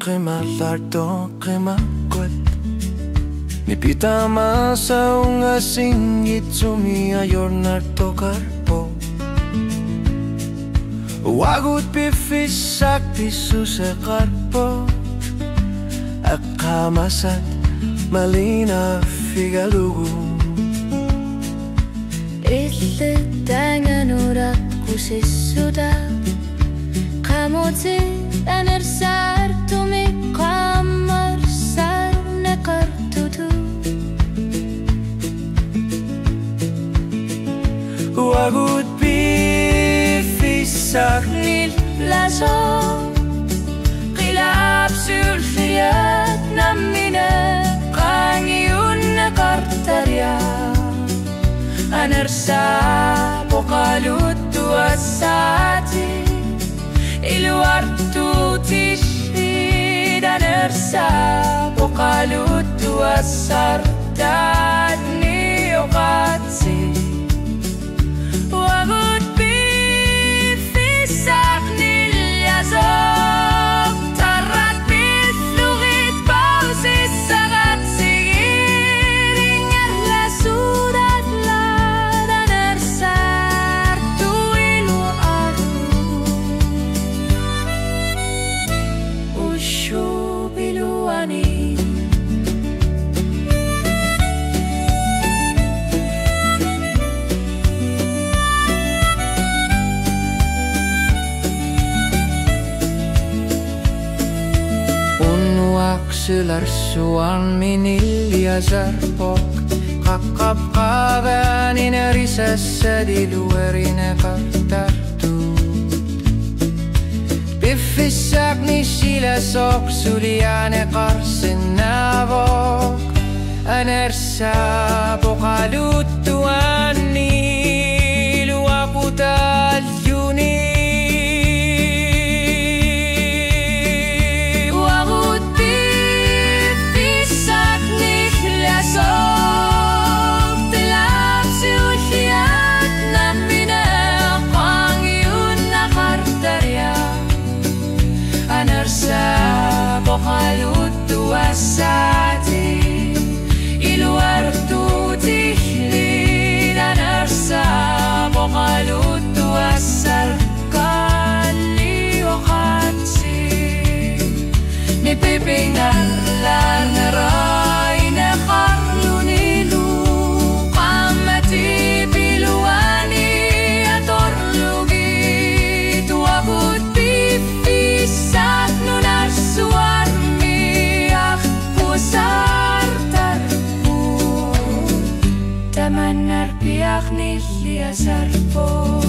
qima lardo qima kwat ni pitama sa unga singit sumi ayor narto karpo wagut pifisak pisu sa karpo akamasat malina figalugu illi tangan urat kusisuda kamuti enersar tumi kamar sar nekartutu wagut pifisak nil laso qilab sulfiyat namine qangiun nekartaria anersa pokalutu asati الورد تشهد نرسى وقالوا وسرتني وقاتي وقلت بي في سقن اليزوق طرت بالثغيت باوز السغات سيغير نرلا سودات لا نرسى طويل وأرض Unwakselar suan minilja zarpok Kakap kavenin erisessä diluerine kartartu Piffisak ni sillä soksuliane karsin navok Anersa pokalutuan ni luaputal juni وقالوا وسعتي الورد تحليل نرسى وقالوا وسر قال لي وقاتي نبيبين لا نراين خرلوني لو قامتي بلواني أطرلقيت وقود بفي ساكن نرسوان تمنى ربيعك نيل يا سرفو